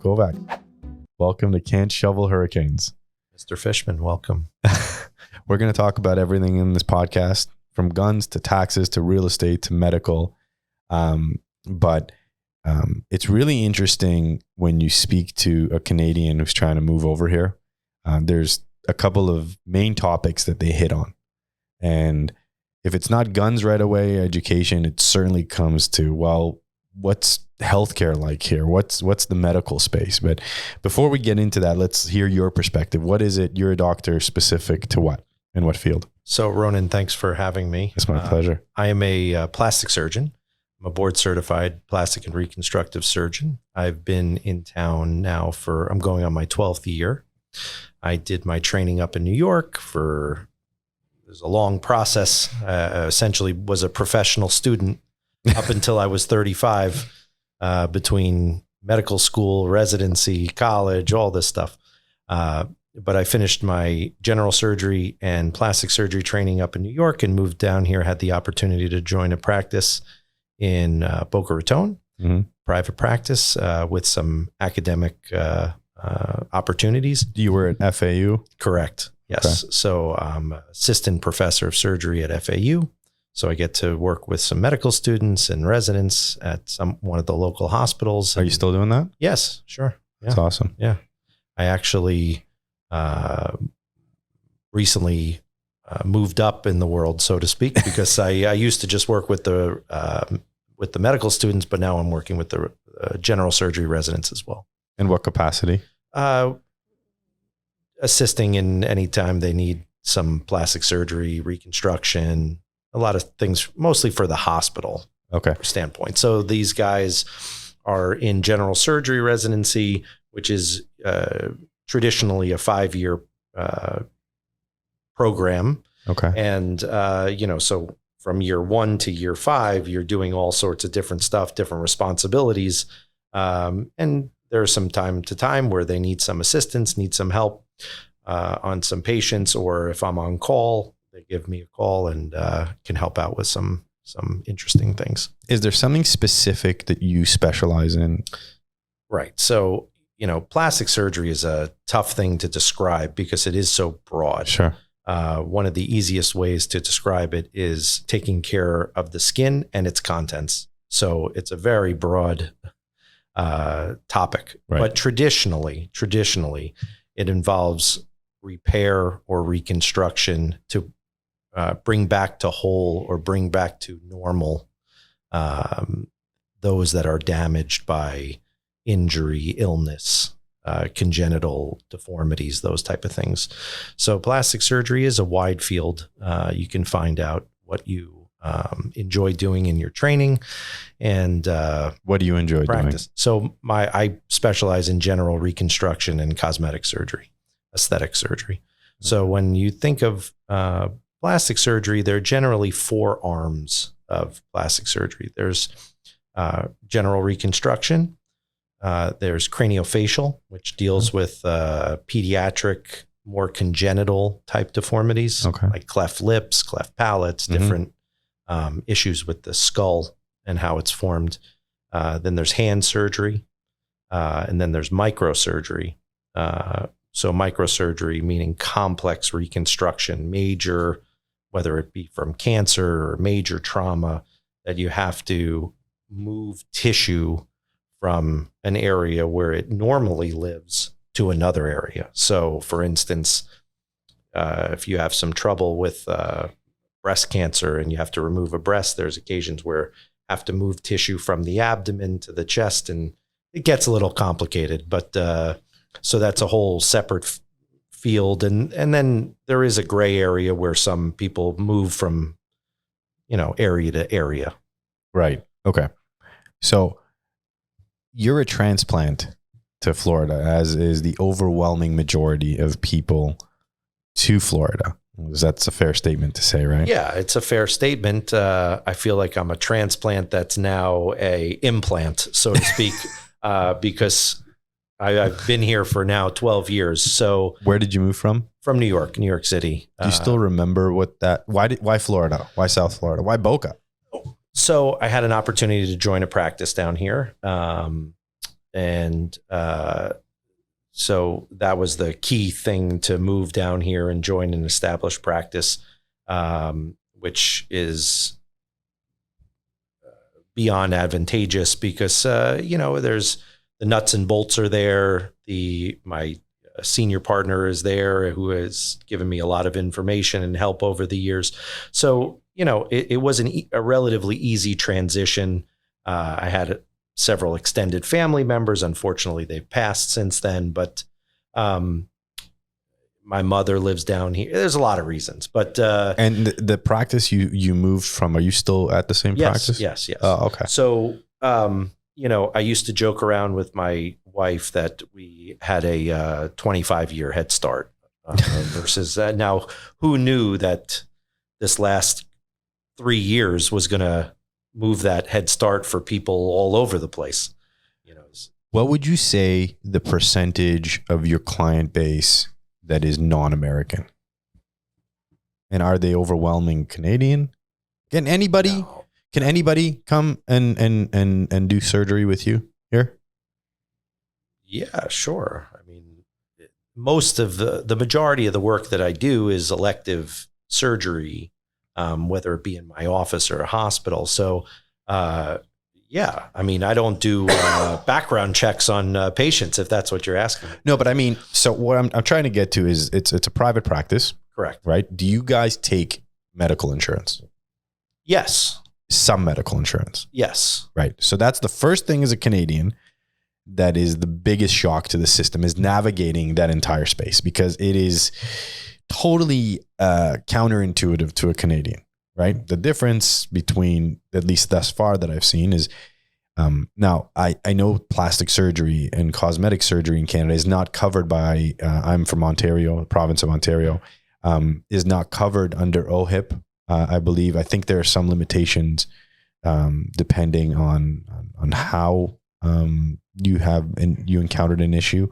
Kovacs. Welcome to Can't Shovel Hurricanes. Mr. Fishman, welcome. We're going to talk about everything in this podcast, from guns to taxes to real estate to medical. But it's really interesting when you speak to a Canadian who's trying to move over here. There's a couple of main topics that they hit on. And if it's not guns right away, education, it certainly comes to, well, what's healthcare like here? What's the medical space? But before we get into that, let's hear your perspective. What is it? You're a doctor specific to what? In what field? So Ronan, thanks for having me. It's my pleasure. I am a plastic surgeon. I'm a board certified plastic and reconstructive surgeon. I've been in town now I'm going on my 12th year. I did my training up in New York it was a long process. Essentially was a professional student up until I was 35, between medical school, residency, college, all this stuff. But I finished my general surgery and plastic surgery training up in New York and moved down here, had the opportunity to join a practice in Boca Raton, private practice with some academic opportunities. You were at FAU? Correct. Yes. Okay. So I'm assistant professor of surgery at FAU. So I get to work with some medical students and residents at one of the local hospitals. Are you still doing that? Yes, sure. Yeah. That's awesome. Yeah. I actually recently moved up in the world, so to speak, because I used to just work with the medical students, but now I'm working with the general surgery residents as well. In what capacity? Assisting in any time they need some plastic surgery, reconstruction, a lot of things, mostly for the hospital standpoint. So these guys are in general surgery residency, which is traditionally a 5-year program. Okay. And, so from year 1 to year 5, you're doing all sorts of different stuff, different responsibilities. And there's some time to time where they need some assistance, need some help on some patients, or if I'm on call, they give me a call and can help out with some interesting things. Is there something specific that you specialize in? Right. So, plastic surgery is a tough thing to describe because it is so broad. Sure. One of the easiest ways to describe it is taking care of the skin and its contents. So it's a very broad topic, right. But traditionally, it involves repair or reconstruction to bring back to whole or bring back to normal those that are damaged by injury, illness, congenital deformities, those type of things. So plastic surgery is a wide field. You can find out what you enjoy doing in your training and what do you enjoy practice. doing? So I specialize in general reconstruction and cosmetic surgery, aesthetic surgery. So when you think of plastic surgery, there are generally 4 arms of plastic surgery. There's general reconstruction. There's craniofacial, which deals with pediatric, more congenital type deformities, like cleft lips, cleft palates, different issues with the skull and how it's formed. Then there's hand surgery, and then there's microsurgery. So microsurgery meaning complex reconstruction, major, whether it be from cancer or major trauma, that you have to move tissue from an area where it normally lives to another area. So for instance, if you have some trouble with breast cancer and you have to remove a breast, there's occasions where you have to move tissue from the abdomen to the chest, and it gets a little complicated, but so that's a whole separate field. And then there is a gray area where some people move from, area to area. Right. Okay. So you're a transplant to Florida, as is the overwhelming majority of people to Florida. That's a fair statement to say, right? Yeah, it's a fair statement. I feel like I'm a transplant that's now a implant, so to speak, because I've been here for now 12 years. So where did you move from? From New York City. Do you still remember why Florida? Why South Florida? Why Boca? So I had an opportunity to join a practice down here. And so that was the key thing to move down here and join an established practice, which is beyond advantageous because, there's the nuts and bolts are there. My senior partner is there who has given me a lot of information and help over the years. So, it was a relatively easy transition. I had several extended family members. Unfortunately, they've passed since then, but my mother lives down here. There's a lot of reasons, but and the practice you moved from, are you still at the same practice? Yes. Oh, okay. So, I used to joke around with my wife that we had a 25-year head start versus now. Who knew that this last 3 years was going to move that head start for people all over the place? What would you say the percentage of your client base that is non-American? And are they overwhelming Canadian? Can anybody come and do surgery with you here? Yeah, sure. I mean, most of the majority of the work that I do is elective surgery, whether it be in my office or a hospital. So, yeah, I mean, I don't do background checks on patients, if that's what you're asking. No, but I mean, so what I'm trying to get to is it's a private practice. Correct. Right? Do you guys take medical insurance? Yes. Some medical insurance. Yes. Right. So that's the first thing as a Canadian that is the biggest shock to the system, is navigating that entire space, because it is totally counterintuitive to a Canadian, right? The difference between, at least thus far that I've seen, is now I know plastic surgery and cosmetic surgery in Canada is not covered by, I'm from Ontario, province of Ontario, is not covered under OHIP. I believe. I think there are some limitations depending on how you encountered an issue.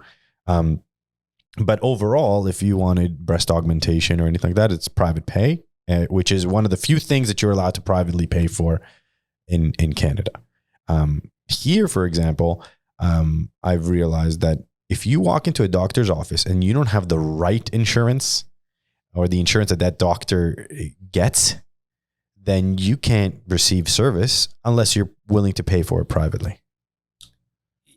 But overall, if you wanted breast augmentation or anything like that, it's private pay, which is one of the few things that you're allowed to privately pay for in Canada. Here, for example, I've realized that if you walk into a doctor's office and you don't have the right insurance, or the insurance that doctor gets, then you can't receive service unless you're willing to pay for it privately.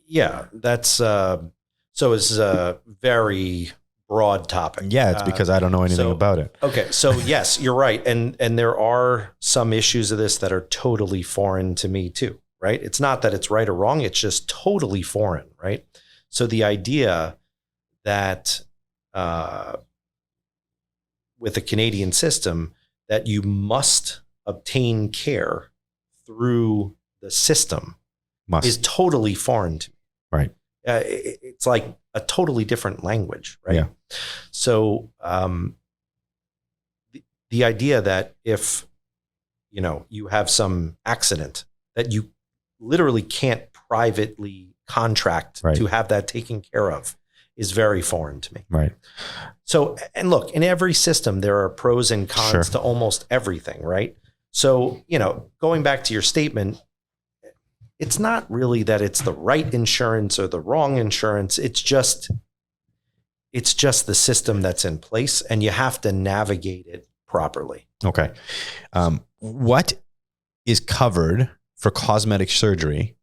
Yeah, that's so it's a very broad topic. Yeah, it's because I don't know anything about it. Okay, so yes, you're right. And there are some issues of this that are totally foreign to me too, right? It's not that it's right or wrong, it's just totally foreign, right? So the idea that with a Canadian system that you must obtain care through the system is totally foreign to me. Right. It's like a totally different language, right? Yeah. So the idea that if you have some accident that you literally can't privately contract to have that taken care of is very foreign to me. Right. So, and look, in every system, there are pros and cons to almost everything, right? So, going back to your statement, it's not really that it's the right insurance or the wrong insurance. It's just the system that's in place, and you have to navigate it properly. Okay. What is covered for cosmetic surgery?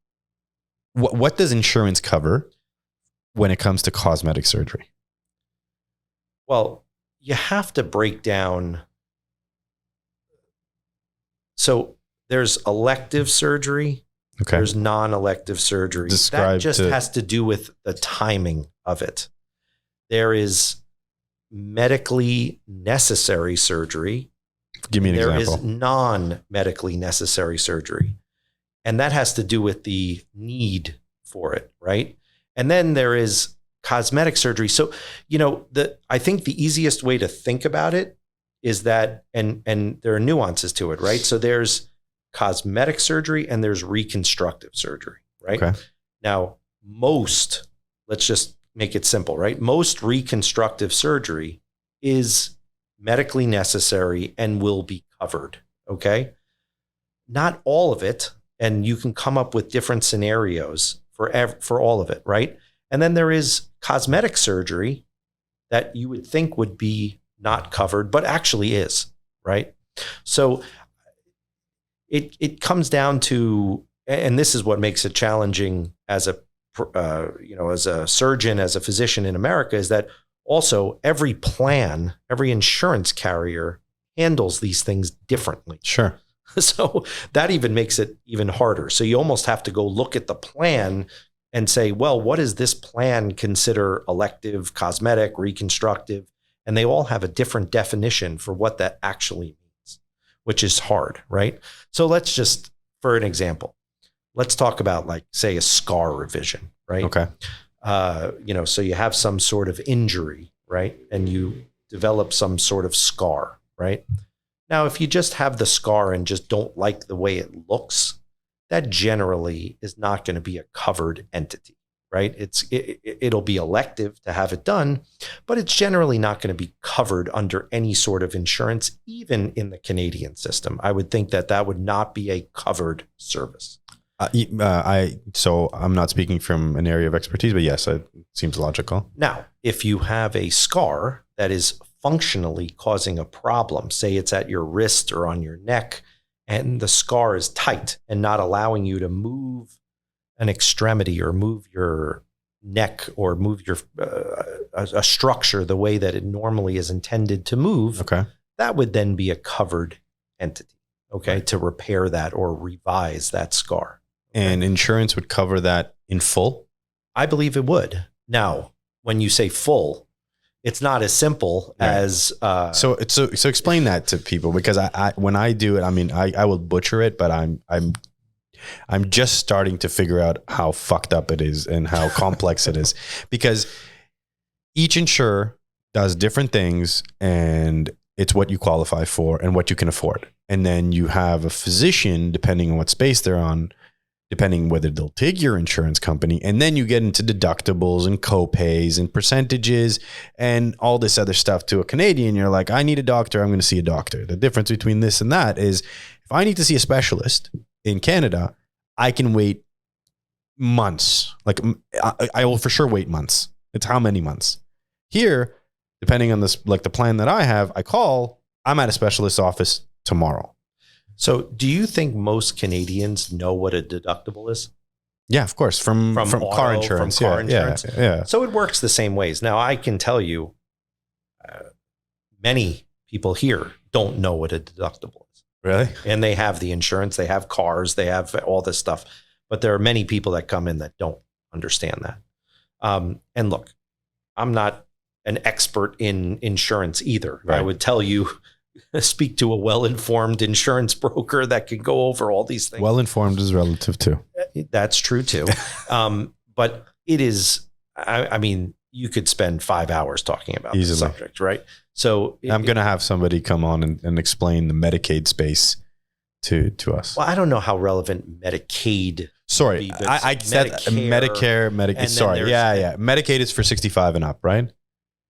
What does insurance cover when it comes to cosmetic surgery? Well, you have to break down. So there's elective surgery. Okay. There's non-elective surgery. That just has to do with the timing of it. There is medically necessary surgery. Give me an example. There is non-medically necessary surgery. And that has to do with the need for it, right? And then there is cosmetic surgery. So, I think the easiest way to think about it is that, and there are nuances to it, right? So there's cosmetic surgery and there's reconstructive surgery, right? Okay. Now, let's just make it simple, right? Most reconstructive surgery is medically necessary and will be covered, okay? Not all of it, and you can come up with different scenarios for all of it, right? And then there is cosmetic surgery that you would think would be not covered, but actually is, right? So it comes down to, and this is what makes it challenging as a as a surgeon, as a physician in America, is that also every plan, every insurance carrier handles these things differently. Sure. So that even makes it even harder. So you almost have to go look at the plan and say, well, what does this plan consider elective, cosmetic, reconstructive? And they all have a different definition for what that actually means, which is hard, right? So let's just, for an example, let's talk about, like, say, a scar revision, right? Okay. So you have some sort of injury, right? And you develop some sort of scar, right? Now, if you just have the scar and just don't like the way it looks, that generally is not going to be a covered entity, right? It'll be elective to have it done, but it's generally not going to be covered under any sort of insurance, even in the Canadian system. I would think that would not be a covered service. So I'm not speaking from an area of expertise, but yes, it seems logical. Now, if you have a scar that is functionally causing a problem, say it's at your wrist or on your neck, and the scar is tight and not allowing you to move an extremity or move your neck or move your a structure the way that it normally is intended to move, okay, that would then be a covered entity, okay, to repair that or revise that scar. And insurance would cover that in full? I believe it would. Now, when you say full, it's not as simple as so explain that to people, because I when I do it, I mean, I will butcher it, but I'm just starting to figure out how fucked up it is and how complex it is, because each insurer does different things, and it's what you qualify for and what you can afford. And then you have a physician, depending on what space they're on, depending whether they'll take your insurance company. And then you get into deductibles and co-pays and percentages and all this other stuff. To a Canadian, you're like, I need a doctor, I'm going to see a doctor. The difference between this and that is, if I need to see a specialist in Canada, I can wait months. Like, I will for sure wait months. It's how many months. Here, depending on this, like the plan that I have, I call, I'm at a specialist's office tomorrow. So do you think most Canadians know what a deductible is? Yeah, of course. From auto, car insurance. From car insurance. Yeah. So it works the same ways. Now, I can tell you, many people here don't know what a deductible is. Really? And they have the insurance, they have cars, they have all this stuff. But there are many people that come in that don't understand that. And look, I'm not an expert in insurance either. Right. I would tell you, speak to a well-informed insurance broker that can go over all these things. Well-informed is relative too. That's true too. But it is, I mean, you could spend 5 hours talking about the subject, right? So I'm going to have somebody come on and explain the Medicaid space to us. Well, I don't know how relevant Medicaid. Sorry, I said Medicare. Sorry. Yeah. Medicaid is for 65 and up, right?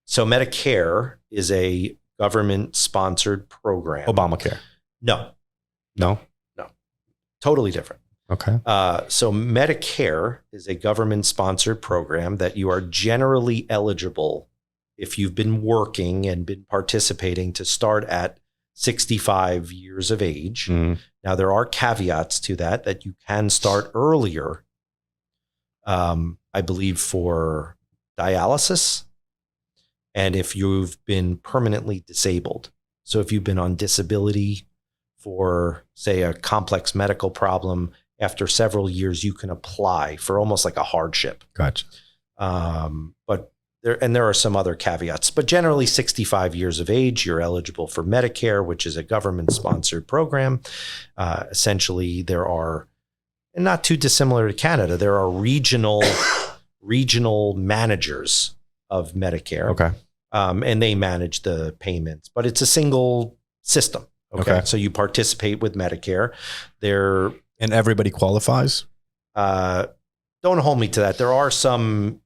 So Medicare is a government-sponsored program. Obamacare. No. Totally different. Okay. So Medicare is a government-sponsored program that you are generally eligible if you've been working and been participating to start at 65 years of age. Mm-hmm. Now, there are caveats to that you can start earlier, I believe, for dialysis, and if you've been permanently disabled. So if you've been on disability for, say, a complex medical problem, after several years, you can apply for almost like a hardship. Gotcha. But there are some other caveats, but generally 65 years of age, you're eligible for Medicare, which is a government-sponsored program. Essentially, there are, and not too dissimilar to Canada, there are regional managers of Medicare. Okay. And they manage the payments, but it's a single system. Okay. So you participate with Medicare. And everybody qualifies? Don't hold me to that. There are some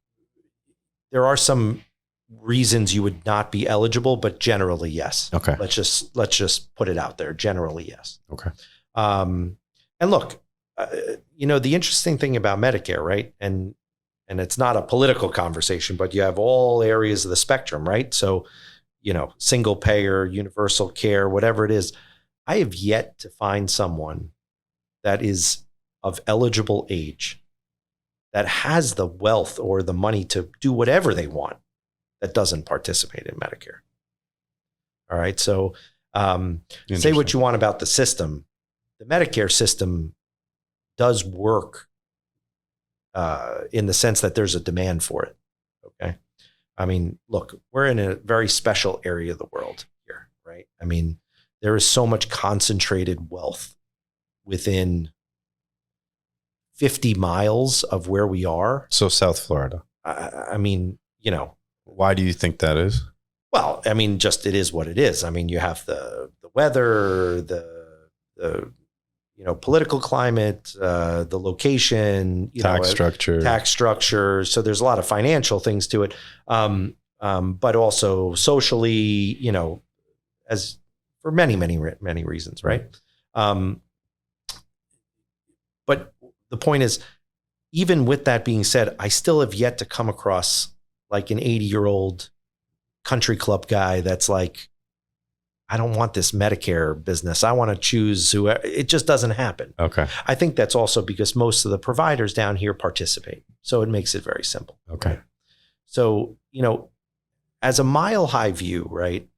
reasons you would not be eligible, but generally, yes. Okay. Let's just put it out there. Generally, yes. Okay. And look, the interesting thing about Medicare, right? And it's not a political conversation, but you have all areas of the spectrum, right? So, single payer, universal care, whatever it is. I have yet to find someone that is of eligible age that has the wealth or the money to do whatever they want that doesn't participate in Medicare. All right. So say what you want about the system. The Medicare system does work in the sense that there's a demand for it. Okay. I mean, look, we're in a very special area of the world here, right? I mean, there is so much concentrated wealth within 50 miles of where we are. So South Florida. I mean, Why do you think that is? Well, I mean, just it is what it is. I mean, you have the weather, the political climate, the location, tax structure. So there's a lot of financial things to it, but also socially, as for many reasons, right? But the point is, even with that being said, I still have yet to come across like an 80-year-old country club guy that's like, I don't want this Medicare business. I want to choose whoever. It just doesn't happen. Okay. I think that's also because most of the providers down here participate. So it makes it very simple. Okay. Right? So, as a mile high view, right,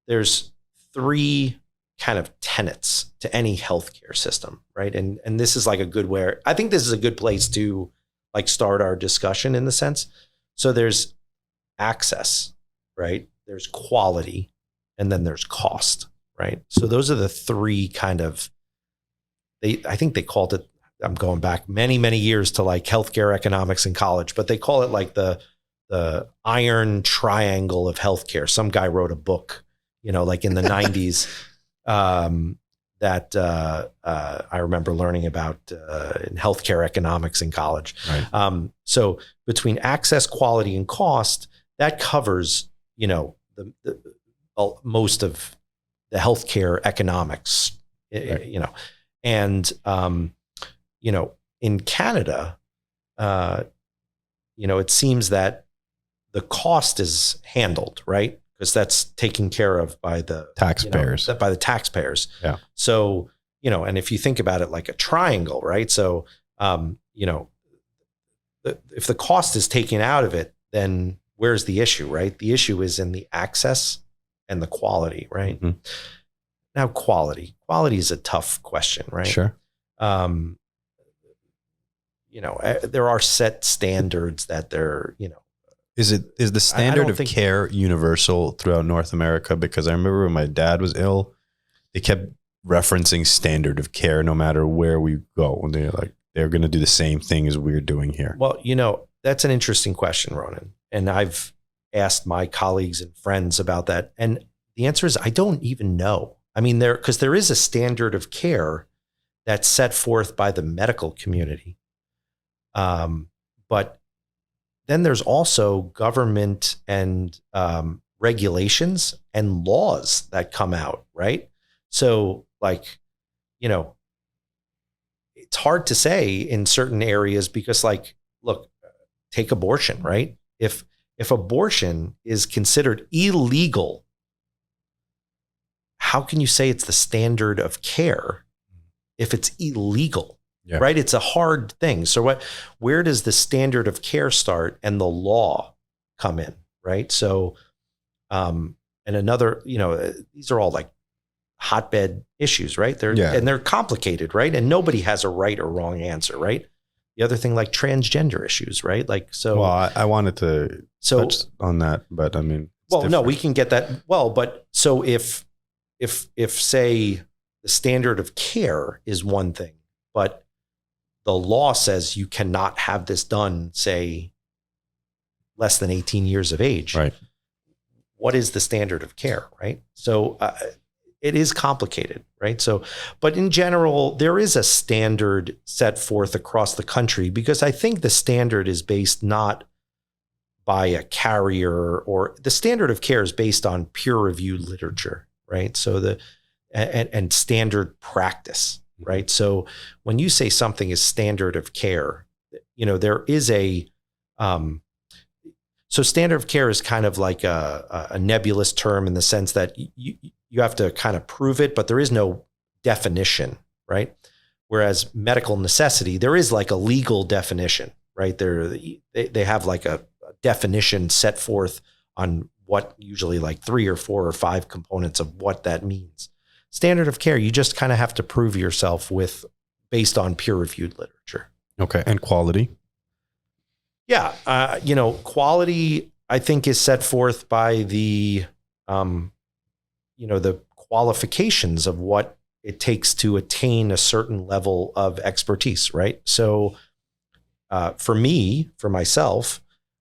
there's 3 kind of tenets to any healthcare system, right? And this is like I think this is a good place to like start our discussion in the sense. So there's access, right? There's quality, and then there's cost, right? So those are the 3 kind of, I think they called it, I'm going back many, many years to like healthcare economics in college, but they call it like the iron triangle of healthcare. Some guy wrote a book, like in the 90s that I remember learning about in healthcare economics in college. Right. So between access, quality, and cost, that covers, most of the healthcare economics, right. And in Canada, it seems that the cost is handled, right? Because that's taken care of by the taxpayers. By the taxpayers. Yeah. So, and if you think about it like a triangle, right? So, if the cost is taken out of it, then where's the issue, right? The issue is in the access and the quality, right? Mm-hmm. Now, quality is a tough question, right? Sure. There are set standards that they're, Is the standard of care universal throughout North America? Because I remember when my dad was ill, they kept referencing standard of care no matter where we go. And they're going to do the same thing as we're doing here. Well, that's an interesting question, Ronan. And I've asked my colleagues and friends about that. And the answer is, I don't even know. I mean, because there is a standard of care that's set forth by the medical community. But then there's also government and regulations and laws that come out, right? So it's hard to say in certain areas because look, take abortion, right? If abortion is considered illegal, how can you say it's the standard of care if it's illegal? Yeah. Right? It's a hard thing. So where does the standard of care start and the law come in? Right. So, and another, these are all like hotbed issues, right? And they're complicated, right? And nobody has a right or wrong answer, right? The other thing, like transgender issues, right? Well, I wanted to touch on that, but I mean, no, we can get that. Well, but so if say the standard of care is one thing, but the law says you cannot have this done, say, less than 18 years of age. Right. What is the standard of care, right? So it is complicated, right? So, but in general, there is a standard set forth across the country because I think the standard is based not by a carrier or the standard of care is based on peer-reviewed literature, right? So and standard practice. right? So when you say something is standard of care, there is so standard of care is kind of like a nebulous term in the sense that you have to kind of prove it, but there is no definition, right? Whereas medical necessity, there is like a legal definition, right? They have like a definition set forth on what usually like 3 or 4 or 5 components of what that means. Standard of care, you just kind of have to prove yourself based on peer-reviewed literature. Okay. And quality? Yeah. Quality, I think, is set forth by the qualifications of what it takes to attain a certain level of expertise, right? So for myself,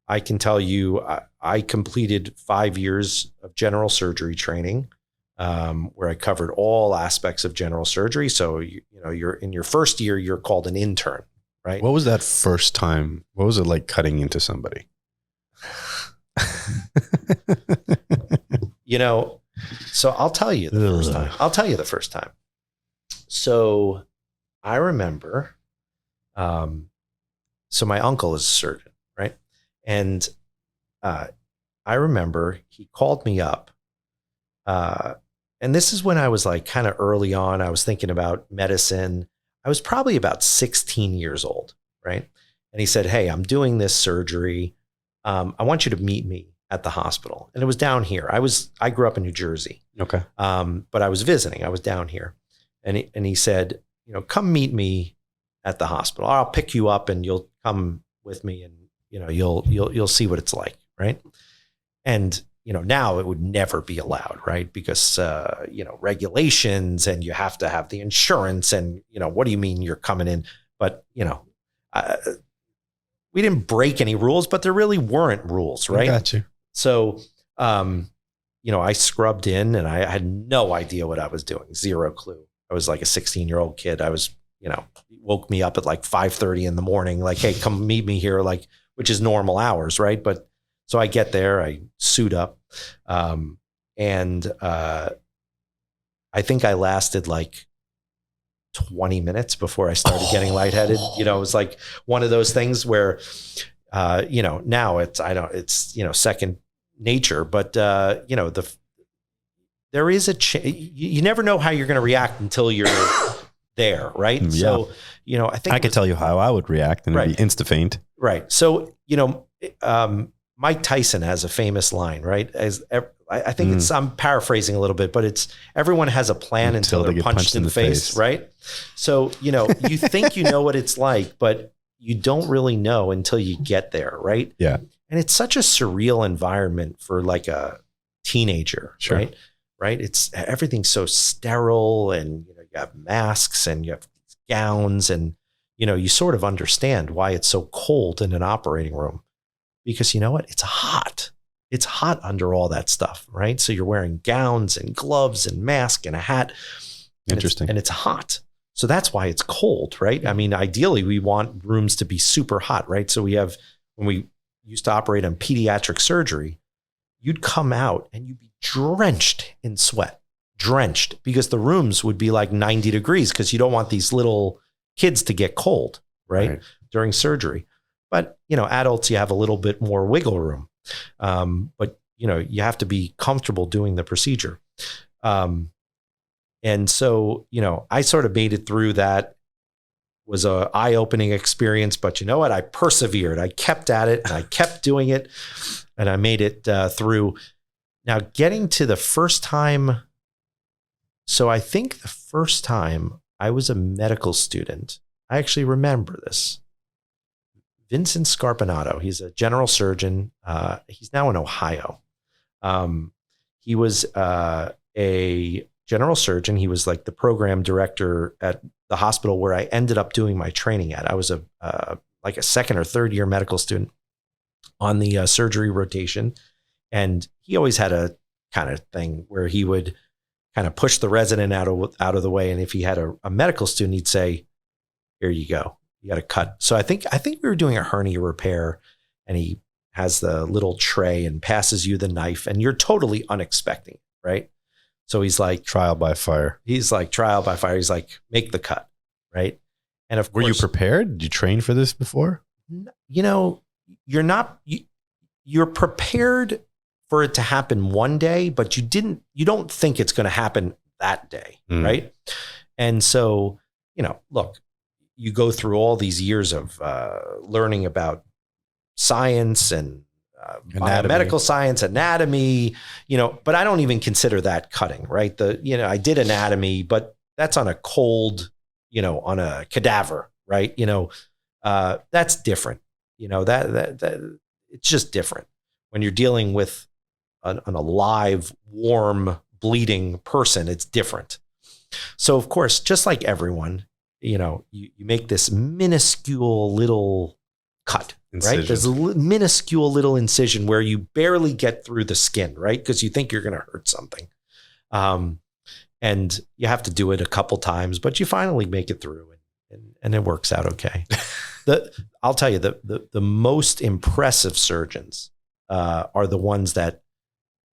I can tell you, I completed 5 years of general surgery training, where I covered all aspects of general surgery. So, you're in your first year, you're called an intern, right? What was that first time? What was it like cutting into somebody? So I'll tell you the first time. So I remember, so my uncle is a surgeon, right? And I remember he called me up. And this is when I was like kind of early on. I was thinking about medicine. I was probably about 16 years old, right? And he said, "Hey, I'm doing this surgery. I want you to meet me at the hospital." And it was down here. I grew up in New Jersey. Okay. But I was visiting. I was down here. And he said, "Come meet me at the hospital. I'll pick you up and you'll come with me and, you'll see what it's like." Right. And, now it would never be allowed, right? Because, regulations, and you have to have the insurance, and, what do you mean you're coming in? But, we didn't break any rules, but there really weren't rules, right? I got you. So, I scrubbed in and I had no idea what I was doing. Zero clue. I was like a 16-year-old kid. I was, woke me up at like 5:30 in the morning, like, "Hey, come meet me here," like, which is normal hours, right? But so I get there, I suit up, and I think I lasted like 20 minutes before I started getting lightheaded. It was like one of those things where, now it's second nature, but there is you never know how you're going to react until you're there. Right. Yeah. So, I think I could tell you how I would react, and it'd be insta faint. Right. So, Mike Tyson has a famous line, right? I think I'm paraphrasing a little bit, but it's everyone has a plan until they're punched in the face, right? So, you think you know what it's like, but you don't really know until you get there, right? Yeah. And it's such a surreal environment for like a teenager, sure. Right? Right? Everything's so sterile, and you have masks and you have gowns, and you sort of understand why it's so cold in an operating room, because you know what? It's hot. It's hot under all that stuff, right? So you're wearing gowns and gloves and mask and a hat. Interesting. And it's hot. So that's why it's cold, right? I mean, ideally we want rooms to be super hot, right? So when we used to operate on pediatric surgery, you'd come out and you'd be drenched in sweat, because the rooms would be like 90 degrees, because you don't want these little kids to get cold, right? During surgery. But, adults, you have a little bit more wiggle room. But, you have to be comfortable doing the procedure. And so, I sort of made it through that. Was a eye-opening experience, but you know what? I persevered. I kept at it and I kept doing it, and I made it through. Now, getting to the first time. So I think the first time I was a medical student, I actually remember this. Vincent Scarpinato, he's a general surgeon. He's now in Ohio. He was a general surgeon. He was like the program director at the hospital where I ended up doing my training at. I was like a second or third year medical student on the surgery rotation. And he always had a kind of thing where he would kind of push the resident out of the way. And if he had a medical student, he'd say, "Here you go. You got to cut." So I think we were doing a hernia repair, and he has the little tray and passes you the knife, and you're totally unexpecting, right? So he's like, trial by fire. He's like, trial by fire. He's like, "Make the cut." right? And of Were course, you prepared? Did you train for this before? You're prepared for it to happen one day, but you don't think it's going to happen that day. Right. And so, look, you go through all these years of learning about science and biomedical science, anatomy, but I don't even consider that cutting, right? I did anatomy, but that's on a cold, on a cadaver, right? That's different. That it's just different when you're dealing with an alive, warm, bleeding person. It's different. So of course, just like everyone, you make this minuscule little cut, incision. Right? There's a minuscule little incision where you barely get through the skin, right? Because you think you're going to hurt something. And you have to do it a couple times, but you finally make it through and it works out okay. I'll tell you, the most impressive surgeons are the ones that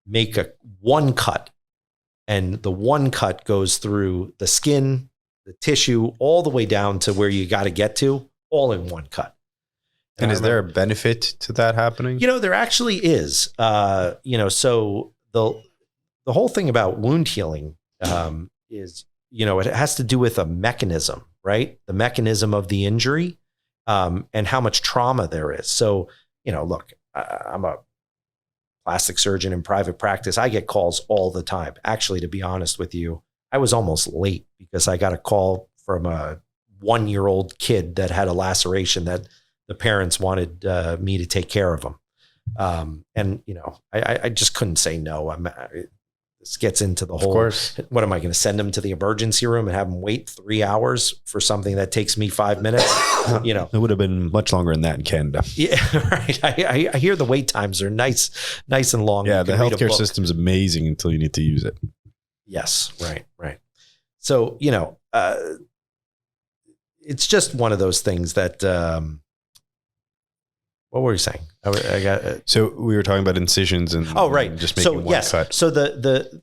make one cut, and the one cut goes through the skin, the tissue, all the way down to where you got to get to, all in one cut. And is there a benefit to that happening? There actually is. So the whole thing about wound healing is, it has to do with a mechanism, right? The mechanism of the injury and how much trauma there is. So, look, I'm a plastic surgeon in private practice. I get calls all the time. Actually, to be honest with you, I was almost late because I got a call from a 1-year-old kid that had a laceration that the parents wanted me to take care of them. And, I just couldn't say no. This gets into the whole, what am I going to send them to the emergency room and have them wait 3 hours for something that takes me 5 minutes? It would have been much longer than that in Canada. Yeah, right. I hear the wait times are nice and long. Yeah, the healthcare system's amazing until you need to use it. Yes, right. So, it's just one of those things that, what were you saying? So we were talking about incisions and right, just making one cut. So the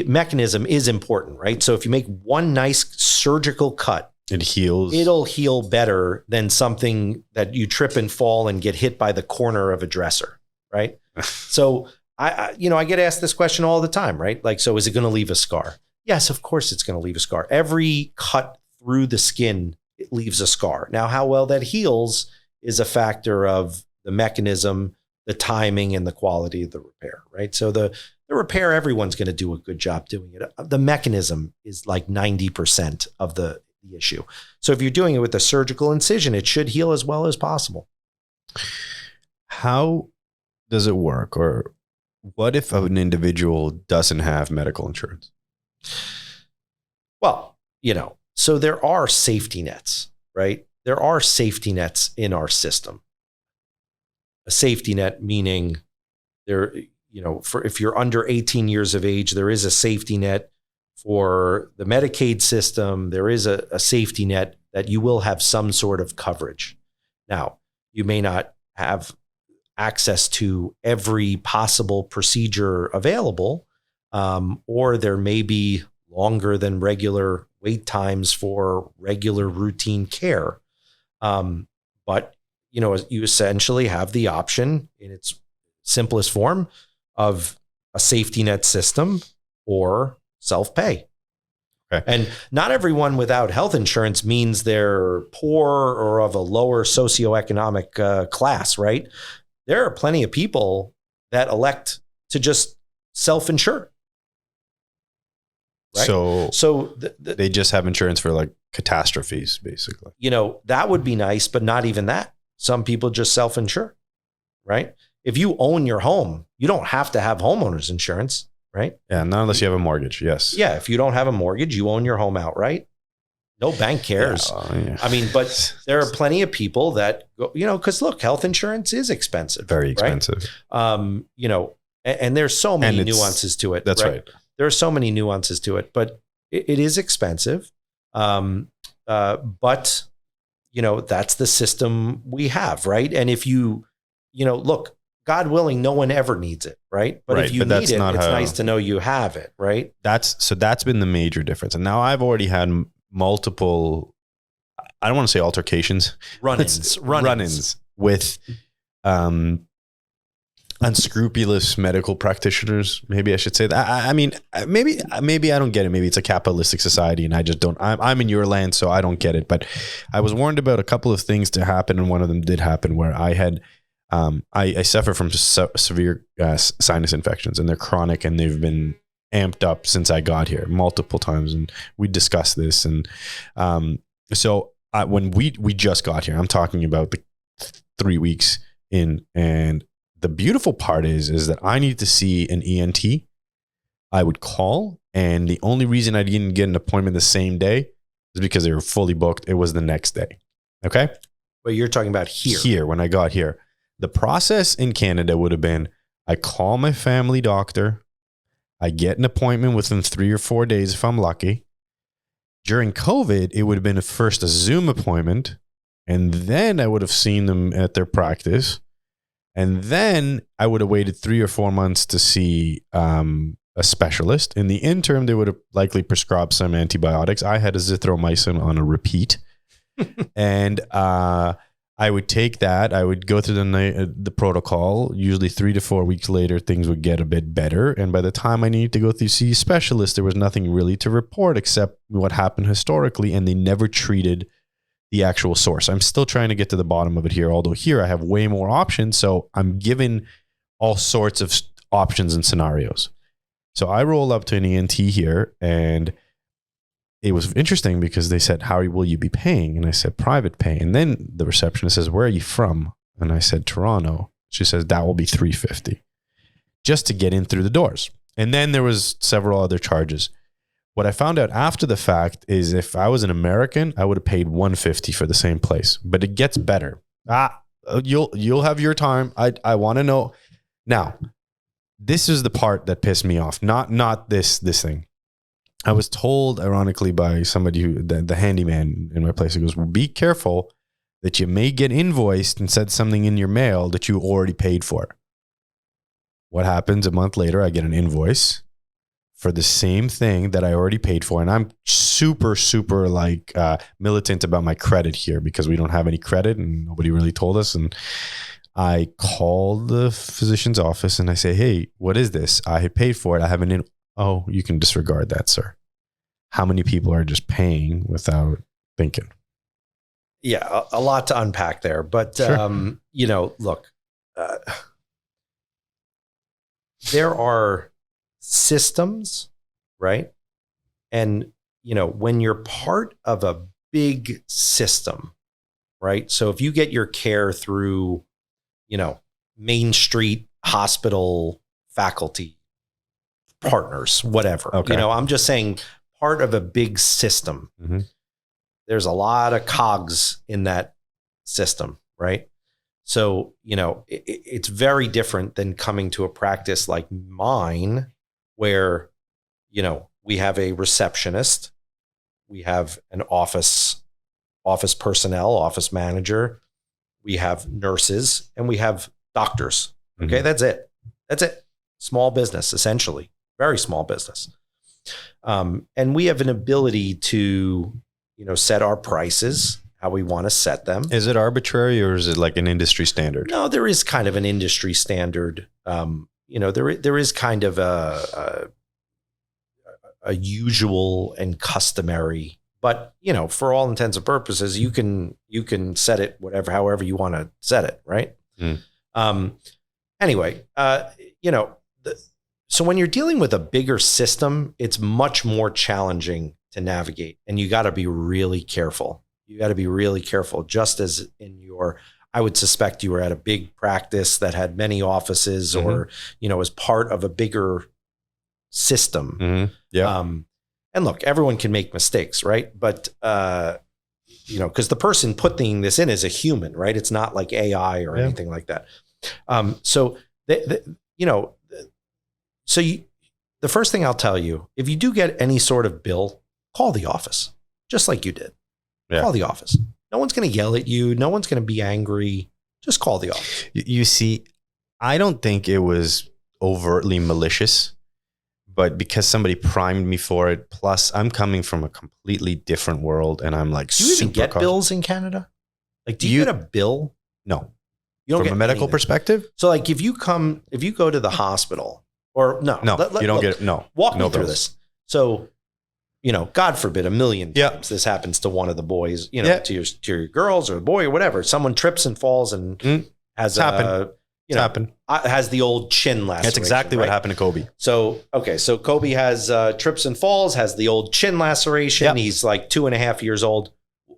mechanism is important, right? So if you make one nice surgical cut, it heals. It'll heal better than something that you trip and fall and get hit by the corner of a dresser, right? So I get asked this question all the time, right? Like, so is it going to leave a scar? Yes, of course it's going to leave a scar. Every cut through the skin, it leaves a scar. Now, how well that heals is a factor of the mechanism, the timing, and the quality of the repair, right? So the repair, everyone's going to do a good job doing it. The mechanism is like 90% of the issue. So if you're doing it with a surgical incision, it should heal as well as possible. How does it work? Or what if an individual doesn't have medical insurance? Well, so there are safety nets, right? There are safety nets in our system. A safety net meaning there, for if you're under 18 years of age, there is a safety net. For the Medicaid system, there is a safety net that you will have some sort of coverage. Now, you may not have access to every possible procedure available, or there may be longer than regular wait times for regular routine care. But, you essentially have the option in its simplest form of a safety net system or self-pay. Okay. And not everyone without health insurance means they're poor or of a lower socioeconomic class, right? There are plenty of people that elect to just self-insure. Right? So they just have insurance for like catastrophes, basically. That would be nice, but not even that. Some people just self-insure, right? If you own your home, you don't have to have homeowners insurance, right? Yeah, not unless you have a mortgage. Yes. Yeah, if you don't have a mortgage, you own your home outright. No bank cares. Yeah. I mean, but there are plenty of people that go, because look, hehealth insurance is expensive. Very expensive. Right? And there's so many nuances to it. That's right. There are so many nuances to it, but it is expensive. But that's the system we have, right? And if look, God willing, no one ever needs it, right? But if you need it, it's nice to know you have it, right? That's been the major difference. And now I've already had multiple, I don't want to say altercations, run-ins with unscrupulous medical practitioners. Maybe I should say that. I mean, maybe I don't get it. Maybe it's a capitalistic society and I just don't, I'm in your land, so I don't get it. But I was warned about a couple of things to happen, and one of them did happen, where I had, I suffer from severe sinus infections, and they're chronic, and they've been amped up since I got here multiple times. And we discussed this. And so when we just got here, I'm talking about the 3 weeks in, and the beautiful part is that I need to see an ENT. I would call, and the only reason I didn't get an appointment the same day is because they were fully booked. It was the next day. Okay. But you're talking about here. Here, when I got here. The process in Canada would have been, I call my family doctor. I get an appointment within 3 or 4 days if I'm lucky. During COVID, it would have been first a Zoom appointment, and then I would have seen them at their practice. And then I would have waited 3 or 4 months to see a specialist. In the interim, they would have likely prescribed some antibiotics. I had azithromycin on a repeat. And I would take that. I would go through the protocol. Usually 3 to 4 weeks later, things would get a bit better. And by the time I needed to go through see a specialist, there was nothing really to report except what happened historically. And they never treated the actual source. I'm still trying to get to the bottom of it here, although here I have way more options. So I'm given all sorts of options and scenarios. So I roll up to an ENT here, and it was interesting because they said, how will you be paying? And I said, private pay. And then the receptionist says, where are you from? And I said, Toronto. She says, that will be $350 just to get in through the doors. And then there was several other charges. What I found out after the fact is if I was an American, I would have paid $150 for the same place. But it gets better. You'll have your time. I want to know. Now, this is the part that pissed me off. Not this thing. I was told, ironically, by somebody who the handyman in my place, he goes, well, be careful that you may get invoiced and said something in your mail that you already paid for. What happens a month later? I get an invoice for the same thing that I already paid for. And I'm super like militant about my credit here because we don't have any credit and nobody really told us. And I called the physician's office and I say, hey, what is this? I paid for it. I have an oh, you can disregard that, sir. How many people are just paying without thinking? Yeah, a lot to unpack there. But, Sure. Look, there are systems, right? And, when you're part of a big system, right? So if you get your care through, Main Street Hospital faculty partners, whatever, Okay. I'm just saying part of a big system. Mm-hmm. There's a lot of cogs in that system, right? So, it's very different than coming to a practice like mine where, we have a receptionist, we have an office personnel, office manager, we have nurses, and we have doctors. Okay. Mm-hmm. That's it. Small business, essentially. Very small business. And we have an ability to, set our prices, how we want to set them. Is it arbitrary or is it like an industry standard? No, there is kind of an industry standard. There is kind of a usual and customary, but for all intents and purposes, you can set it however you want to set it, right? Anyway, so when you're dealing with a bigger system, it's much more challenging to navigate, and you got to be really careful. Just as I would suspect you were at a big practice that had many offices or, as part of a bigger system. Mm-hmm. Yeah. And look, everyone can make mistakes, right? But, because the person putting this in is a human, right? It's not like AI or anything like that. The first thing I'll tell you, if you do get any sort of bill, call the office, just like you did. Yeah. Call the office. No one's going to yell at you. No one's going to be angry. Just call the office. You see, I don't think it was overtly malicious, but because somebody primed me for it, plus I'm coming from a completely different world, and I'm like, do you even get bills in Canada? Like, do you get a bill? No. You don't From get a medical anything. perspective? So like if you go to the hospital or no, you don't get it. No. Walk me through bills. this. So, God forbid, a million times this happens to one of the boys, to your girls or the boy or whatever. Someone trips and falls and has has the old chin laceration. That's exactly what happened to Kobe. So, so Kobe has trips and falls, has the old chin laceration. Yep. He's like 2.5 years old.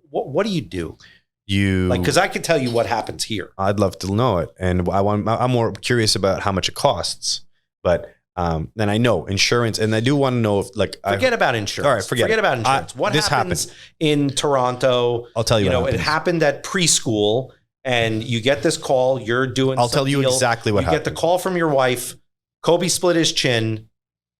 What do you do? Because I can tell you what happens here. I'd love to know it. And I'm more curious about how much it costs. But then I know insurance, and I do want to know if forget about insurance. All right, forget about insurance. What happens in Toronto? I'll tell you. It happened at preschool, and you get this call. You're doing. I'll tell you exactly what happened. You get the call from your wife. Kobe split his chin.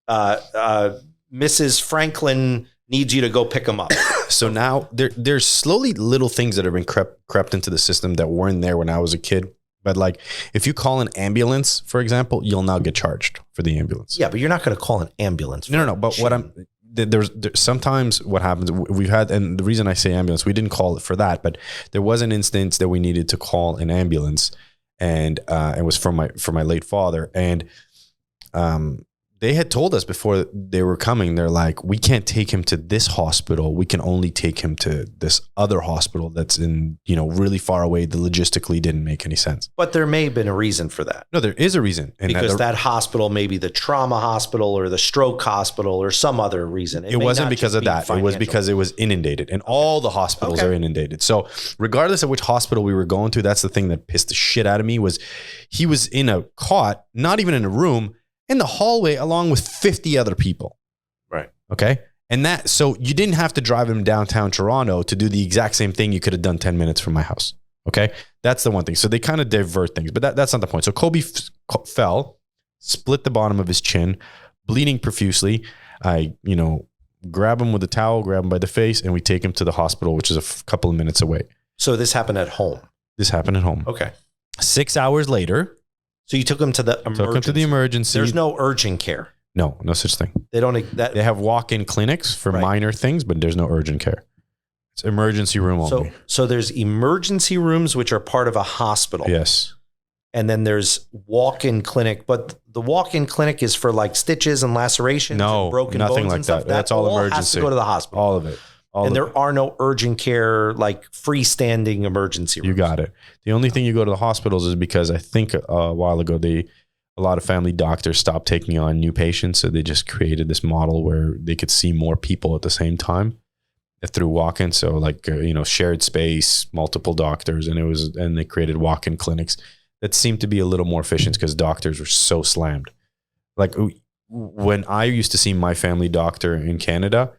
Mrs. Franklin needs you to go pick him up. So now there's slowly little things that have been crept into the system that weren't there when I was a kid. But like, if you call an ambulance, for example, you'll now get charged for the ambulance. Yeah, but you're not going to call an ambulance. No. But there's sometimes what happens, we've had, and the reason I say ambulance, we didn't call it for that, but there was an instance that we needed to call an ambulance, and it was for my late father. And they had told us before they were coming, they're like, we can't take him to this hospital. We can only take him to this other hospital that's in, really far away. That logistically didn't make any sense. But there may have been a reason for that. No, there is a reason. And because that hospital may be the trauma hospital or the stroke hospital or some other reason. It wasn't because of that. It was because it was inundated, and all the hospitals are inundated. So regardless of which hospital we were going to, that's the thing that pissed the shit out of me was he was in a cot, not even in a room, in the hallway along with 50 other people. Right. Okay. And so you didn't have to drive him downtown Toronto to do the exact same thing you could have done 10 minutes from my house. Okay. That's the one thing. So they kind of divert things, but that's not the point. So Kobe fell, split the bottom of his chin, bleeding profusely. I, grab him with a towel, grab him by the face, and we take him to the hospital, which is a couple of minutes away. So this happened at home? This happened at home. Okay. 6 hours later. So you took him to the emergency. Took him to the emergency. There's no urgent care. No such thing. They don't. They have walk-in clinics for minor things, but there's no urgent care. It's emergency room only. So there's emergency rooms, which are part of a hospital. Yes. And then there's walk-in clinic, but the walk-in clinic is for like stitches and lacerations and broken bones nothing like and stuff. that. That's all emergency. Has to go to the hospital. All of it. There are no urgent care, like freestanding emergency rooms. You got it. The only thing you go to the hospitals is because I think a while ago, a lot of family doctors stopped taking on new patients. So they just created this model where they could see more people at the same time through walk-in. So like, shared space, multiple doctors, and they created walk-in clinics that seemed to be a little more efficient because doctors were so slammed. Like when I used to see my family doctor in Canada,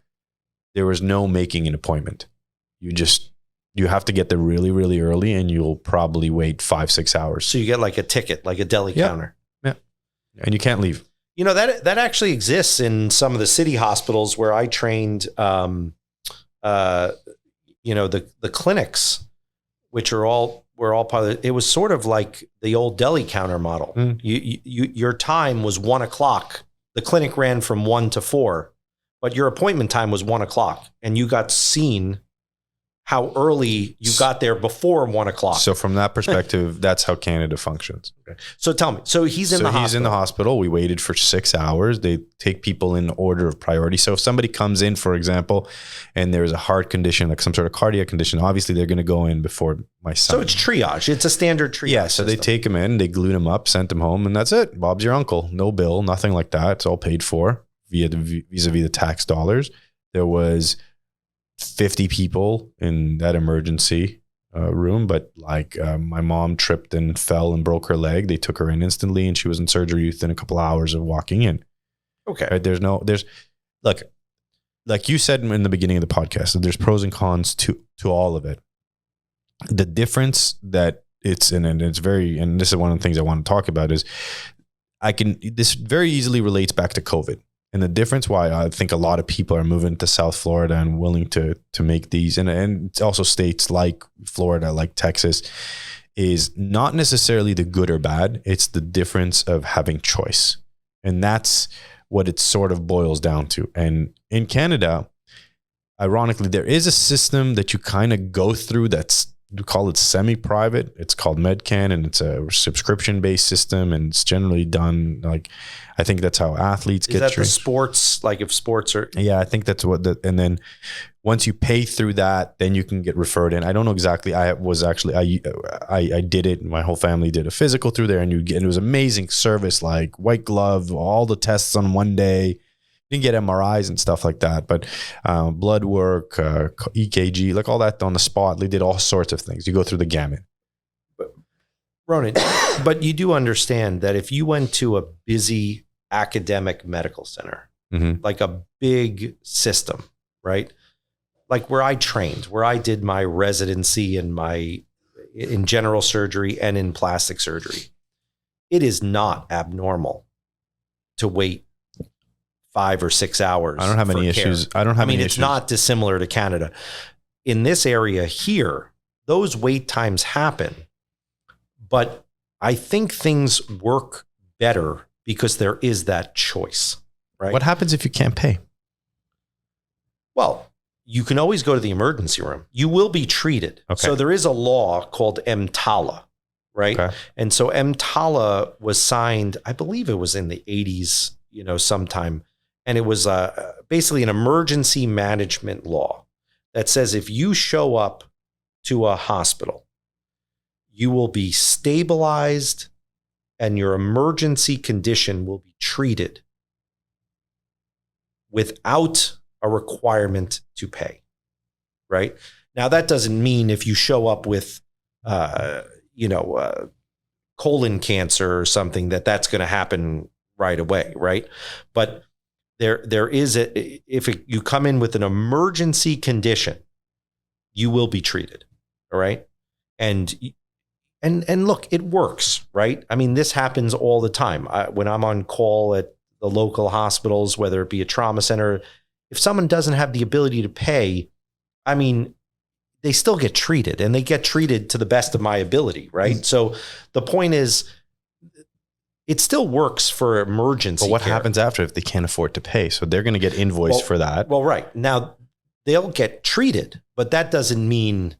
there was no making an appointment. You have to get there really, really early, and you'll probably wait 5-6 hours. So you get like a ticket, like a deli counter. Yeah. And you can't leave. That actually exists in some of the city hospitals where I trained, the clinics, which were all part of it. It was sort of like the old deli counter model. Your time was 1:00. The clinic ran from 1 to 4. But your appointment time was 1:00, and you got seen how early you got there before 1:00. So from that perspective, that's how Canada functions. Okay. So tell me, he's in the hospital. He's in the hospital. We waited for 6 hours. They take people in order of priority. So if somebody comes in, for example, and there's a heart condition, like some sort of cardiac condition, obviously they're going to go in before my son. So it's triage. It's a standard triage. Yeah. So they take him in, they glued him up, sent him home, and that's it. Bob's your uncle. No bill, nothing like that. It's all paid for vis-a-vis the tax dollars. There was 50 people in that emergency room, but my mom tripped and fell and broke her leg. They took her in instantly, and she was in surgery within a couple of hours of walking in. Okay. Right? Look, like you said in the beginning of the podcast, there's pros and cons to all of it. The difference that it's in, and it's very, and this is one of the things I want to talk about, is this very easily relates back to COVID. And the difference why I think a lot of people are moving to South Florida and willing to make these, and it's also states like Florida, like Texas, is not necessarily the good or bad. It's the difference of having choice. And that's what it sort of boils down to. And in Canada, ironically, there is a system that you kind of go through that's, we call it semi-private. It's called Medcan, and it's a subscription-based system, and it's generally done like, I think that's how athletes get that treated. the sports, like if sports are? Yeah, I think that's what and then once you pay through that, then you can get referred in. I don't know exactly. I did it. My whole family did a physical through there, and it was amazing service, like white glove, all the tests on one day. You can get MRIs and stuff like that, but blood work, EKG, like all that on the spot. They did all sorts of things. You go through the gamut. Ronan, but you do understand that if you went to a busy academic medical center, like a big system, right? Like where I trained, where I did my residency and in general surgery and in plastic surgery, it is not abnormal to wait 5 or 6 hours. I don't have any issues. I mean, it's not dissimilar to Canada. In this area here, those wait times happen, but I think things work better because there is that choice, right? What happens if you can't pay? Well, you can always go to the emergency room. You will be treated. Okay. So there is a law called EMTALA, right? Okay. And so EMTALA was signed, I believe it was in the 80s, sometime. And it was basically an emergency management law that says if you show up to a hospital, you will be stabilized and your emergency condition will be treated without a requirement to pay, right? Now, that doesn't mean if you show up with, colon cancer or something, that's going to happen right away, right? But there is you come in with an emergency condition, you will be treated. All right. And look, it works, right? I mean, this happens all the time. When I'm on call at the local hospitals, whether it be a trauma center, if someone doesn't have the ability to pay, I mean, they still get treated, and they get treated to the best of my ability. Right. So the point is, it still works for emergency But what care. happens after if they can't afford to pay? So they're going to get invoiced for that. Well, right. Now, they'll get treated, but that doesn't mean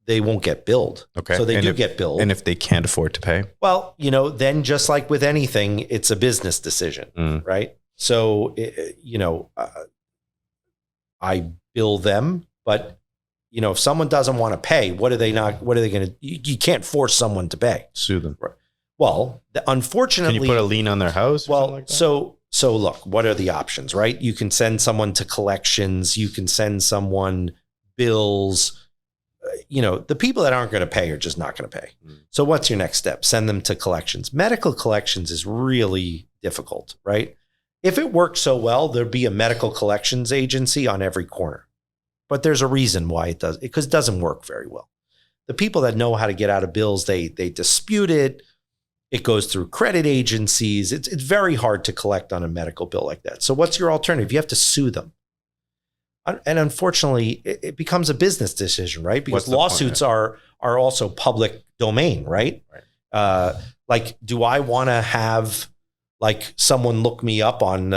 they won't get billed. Okay. So they do get billed. And if they can't afford to pay? Well, then just like with anything, it's a business decision, right? So, I bill them, but, if someone doesn't want to pay, what are they going to, you can't force someone to pay. Sue them. Right. Well, unfortunately, can you put a lien on their house? Well, like so look, what are the options, right? You can send someone to collections. You can send someone bills. The people that aren't going to pay are just not going to pay. So what's your next step? Send them to collections. Medical collections is really difficult, right? If it worked so well, there'd be a medical collections agency on every corner. But there's a reason why it does, because it doesn't work very well. The people that know how to get out of bills, they dispute it. It goes through credit agencies. It's very hard to collect on a medical bill like that. So what's your alternative? You have to sue them. And unfortunately, it becomes a business decision, right? Because lawsuits are also public domain, right? Like, do I want to have like someone look me up on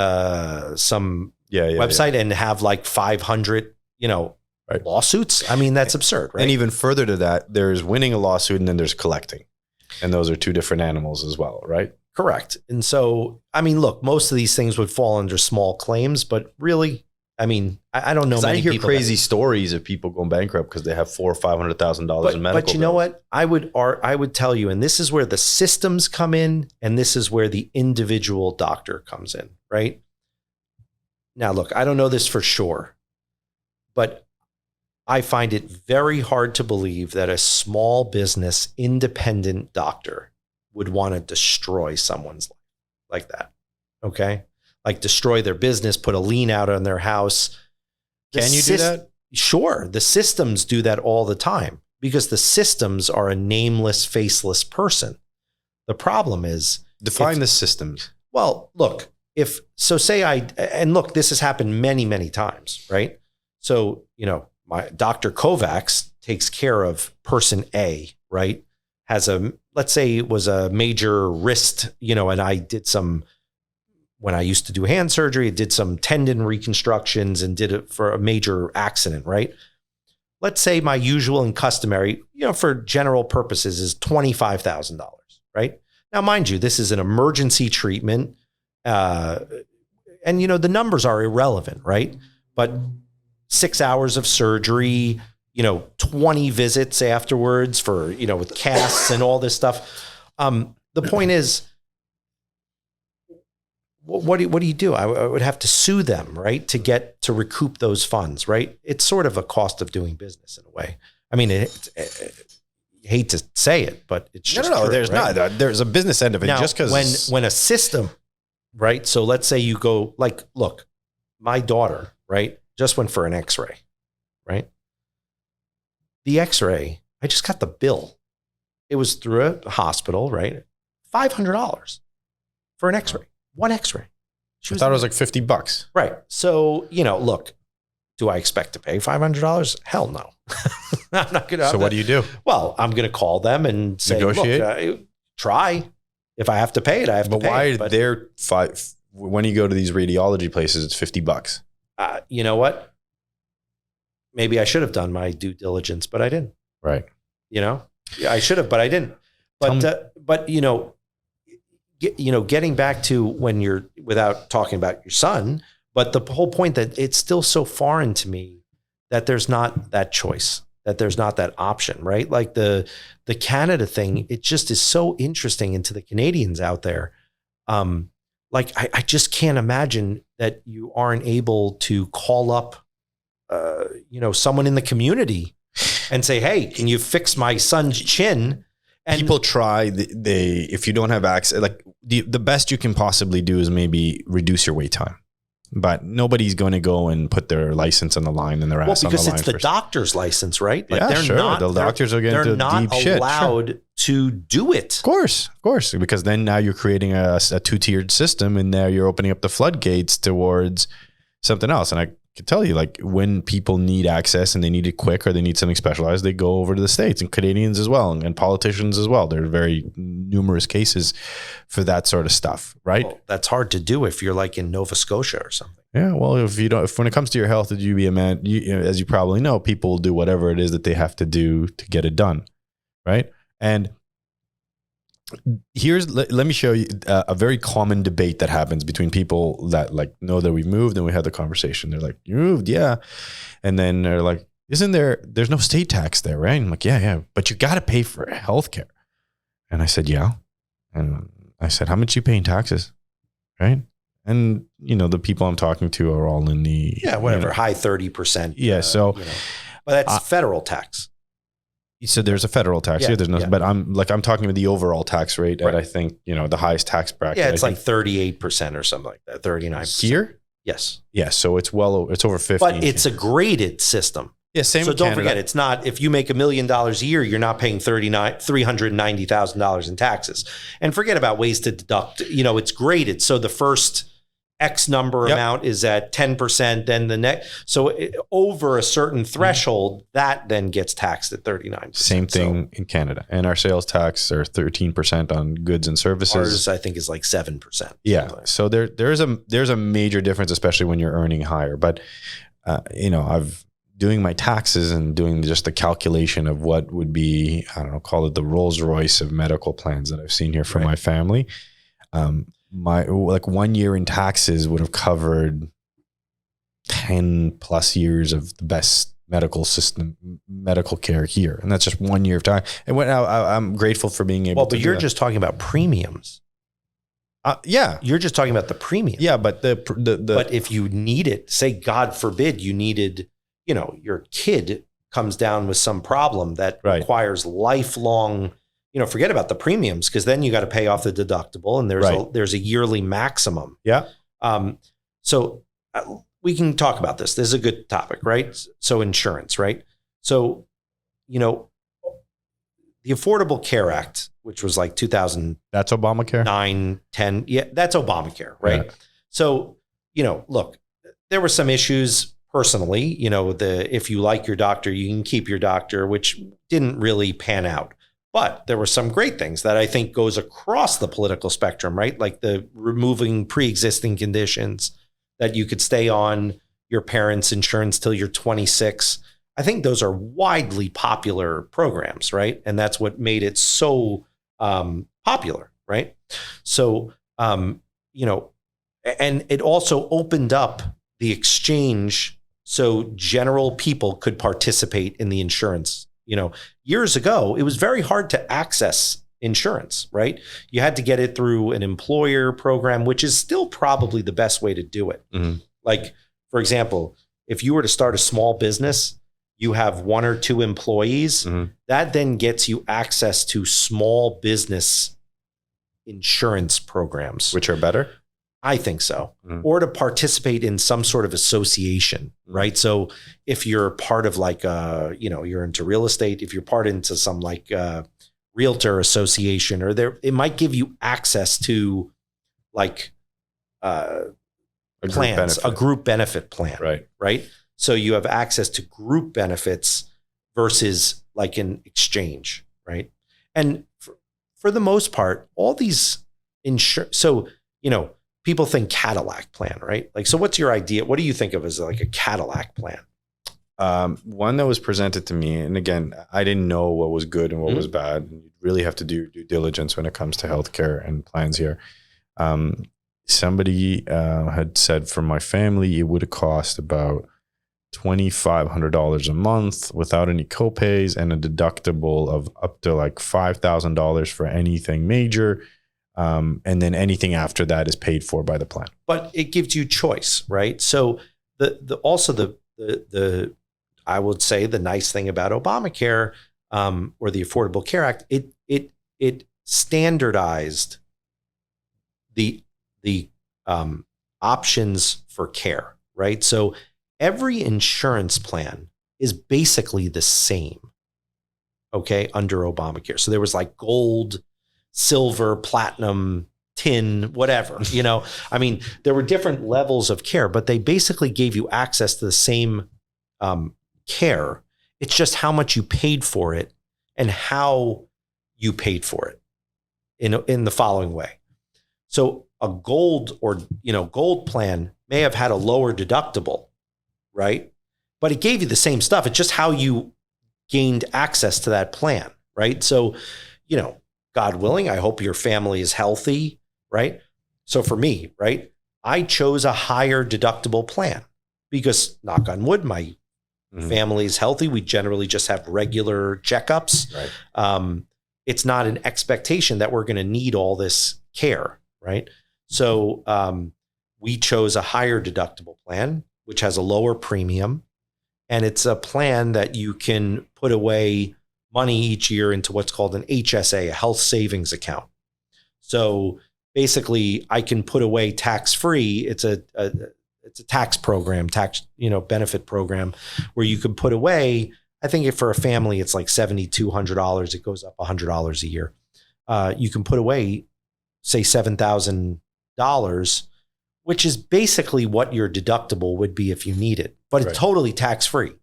some website and have like 500, lawsuits? I mean, that's absurd, right? And even further to that, there's winning a lawsuit and then there's collecting. And those are two different animals as well, right? Correct. And so, I mean, look, most of these things would fall under small claims, but really, I mean, I don't know many people. I hear people crazy stories of people going bankrupt because they have $400,000 or $500,000 in medical. But you know what? I would tell you, and this is where the systems come in, and this is where the individual doctor comes in, right? Now, look, I don't know this for sure, but I find it very hard to believe that a small business, independent doctor would want to destroy someone's life like that. Okay. Like destroy their business, put a lien out on their house. Can you do that? Sure. The systems do that all the time because the systems are a nameless, faceless person. The problem is define the systems. Well, look, and look, this has happened many, many times, right? So, my Dr. Kovacs takes care of person A, right? Let's say it was a major wrist, and I did some when I used to do hand surgery, did some tendon reconstructions and did it for a major accident, right? Let's say my usual and customary, for general purposes is $25,000, right? Now, mind you, this is an emergency treatment. And, the numbers are irrelevant, right? But 6 hours of surgery, 20 visits afterwards for, with casts and all this stuff. The point is, what do you do? I would have to sue them, right? To recoup those funds, right? It's sort of a cost of doing business in a way. I mean, hate to say it, but it's just no. true, There's right? not. There's a business end of it. Now, just because when a system, right? So let's say you go look, my daughter, right, just went for an Xray, right? The Xray, I just got the bill. It was through a hospital, right? $500 for an Xray. One Xray. I thought it was like $50. Right. So, look, do I expect to pay $500? Hell no. I'm not going to. So what do you do? Well, I'm going to call them and say, negotiate? Look, try. If I have to pay it, I have to pay it. But why are there when you go to these radiology places, it's $50? You know what? Maybe I should have done my due diligence, but I didn't. Right. I should have, but I didn't. But getting back to when you're, without talking about your son, but the whole point that it's still so foreign to me that there's not that choice, that there's not that option, right? Like the Canada thing, it just is so interesting. And to the Canadians out there, I just can't imagine that you aren't able to call up, someone in the community and say, hey, can you fix my son's chin? And people try. If you don't have access, like the best you can possibly do is maybe reduce your wait time. But nobody's going to go and put their license on the line and their ass on the line. Because it's the doctor's license, right? Like they're not, the doctors are getting into deep shit. They're not allowed to do it. Of course. Because then now you're creating a two-tiered system, and now you're opening up the floodgates towards something else. And I can tell you, like, when people need access and they need it quick or they need something specialized, they go over to the States, and Canadians as well, and politicians as well. There are very numerous cases for that sort of stuff, right? Well, that's hard to do if you're like in Nova Scotia or something. Yeah, well, if when it comes to your health, as you probably know, people will do whatever it is that they have to do to get it done, right? And let me show you a very common debate that happens between people that know that we've moved, and we had the conversation. They're like, "You moved, yeah," and then they're like, "There's no state tax there, right?" And I'm like, "Yeah, but you got to pay for healthcare." And I said, "Yeah," and I said, "How much you pay in taxes?" Right? And the people I'm talking to are all in the high 30%. Yeah, so but that's federal tax. So there's a federal tax here. There's no, but I'm talking about the overall tax rate, right. And I think the highest tax bracket. Yeah, it's like 38% or something like that, 39%. Here? Yes. Yeah, so it's it's over 50. But it's a graded system. Yeah, same. So don't forget, it's not, if you make $1 million a year, you're not paying $390,000 in taxes. And forget about ways to deduct. It's graded. So the first X number amount is at 10%, then the next. So over a certain threshold, that then gets taxed at 39%. Same thing in Canada. And our sales tax are 13% on goods and services. Ours, I think, is like 7%. Yeah. So there's a major difference, especially when you're earning higher. But, I've doing my taxes and doing just the calculation of what would be, I don't know, call it the Rolls Royce of medical plans that I've seen here for my family. My 1 year in taxes would have covered 10 plus years of the best medical care here. And that's just 1 year of time. And I'm grateful for being able to. But you're just talking about premiums. Yeah. You're just talking about the premium. Yeah. But but if you need it, say, God forbid you needed, your kid comes down with some problem that requires lifelong, forget about the premiums, because then you got to pay off the deductible, and there's a yearly maximum. Yeah. So we can talk about this. This is a good topic, right? So insurance, right? So, the Affordable Care Act, which was like 2000. That's Obamacare? 9, 10. Yeah, that's Obamacare, right? Yeah. So, look, there were some issues personally, if you like your doctor, you can keep your doctor, which didn't really pan out. But there were some great things that I think goes across the political spectrum, right? Like the removing pre-existing conditions, that you could stay on your parents' insurance till you're 26. I think those are widely popular programs, right? And that's what made it so popular, right? So, you know, and it also opened up the exchange so general people could participate in the insurance. You know, years ago, it was very hard to access insurance, right? You had to get it through an employer program, which is still probably the best way to do it. Mm-hmm. Like, for example, if you were to start a small business, you have 1 or 2 employees, Mm-hmm. that then gets you access to small business insurance programs. Which are better? I think so. Mm. Or to participate in some sort of association, right? So if you're part of like, you know, you're into real estate, if you're part into some like realtor association, or it might give you access to like plans, a group benefit plan, right? So you have access to group benefits versus like an exchange, right? And for the most part, all these so, you know, people think Cadillac plan, right? Like, so what's your idea? What do you think of as like a Cadillac plan? One that was presented to me, and again, I didn't know what was good and what was bad. You really have to do due diligence when it comes to healthcare and plans here. Somebody had said for my family, it would have cost about $2,500 a month without any copays and a deductible of up to like $5,000 for anything major. And then anything after that is paid for by the plan. But it gives you choice, right? So the I would say the nice thing about Obamacare or the Affordable Care Act, it standardized the options for care, right? So every insurance plan is basically the same, okay, under Obamacare. So there was like gold, silver, platinum, tin, whatever, you know, I mean, there were different levels of care, but they basically gave you access to the same care. It's just how much you paid for it and how you paid for it in the following way. So a gold gold plan may have had a lower deductible, right? But it gave you the same stuff. It's just how you gained access to that plan, right? So, you know, God willing, I hope your family is healthy, right? So for me, right, I chose a higher deductible plan because, knock on wood, my family is healthy. We generally just have regular checkups. Right. It's not an expectation that we're going to need all this care, right? So we chose a higher deductible plan, which has a lower premium. And it's a plan that you can put away money each year into what's called an HSA, a health savings account. So basically I can put away tax-free. It's a tax program, benefit program where you can put away, I think for a family, it's like $7,200. It goes up $100 a year. You can put away, say $7,000, which is basically what your deductible would be if you need it, but it's totally tax-free.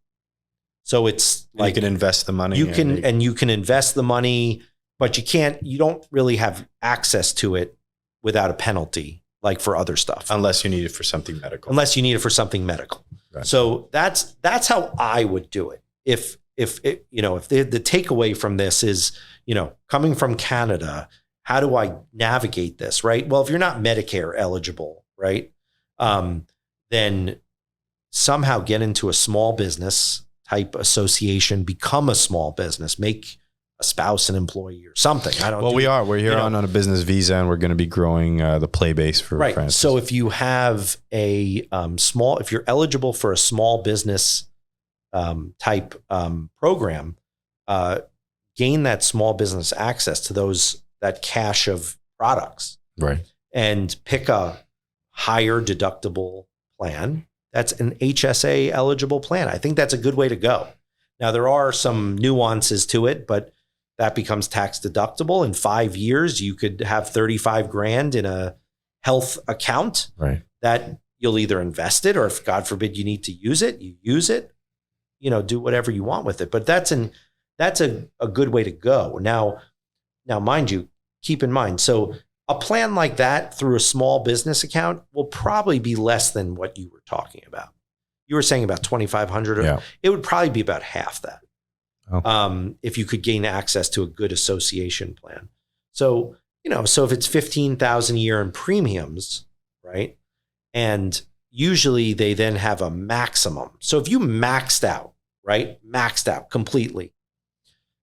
So it's like you can invest the money. You can invest the money, but you don't really have access to it without a penalty, like for other stuff. Unless you need it for something medical. Right. So that's how I would do it. If the takeaway from this is, you know, coming from Canada, how do I navigate this? Right. Well, if you're not Medicare eligible, right, then somehow get into a small business type association, become a small business, make a spouse an employee or something. We're here on a business visa, and we're going to be growing the play base for Francis. So if you have if you're eligible for a small business type program, gain that small business access to that cache of products, right? And pick a higher deductible plan. That's an HSA eligible plan. I think that's a good way to go. Now, there are some nuances to it, but that becomes tax deductible. In 5 years, you could have 35 grand in a health account, right? That you'll either invest it, or if God forbid you need to use it, you use it, you know, do whatever you want with it. But that's that's a good way to go. Now, mind you, keep in mind, so a plan like that through a small business account will probably be less than what you were talking about. You were saying about 2,500. Yeah. It would probably be about half that. Oh. If you could gain access to a good association plan. So, so if it's $15,000 a year in premiums, right? And usually they then have a maximum. So if you maxed out completely,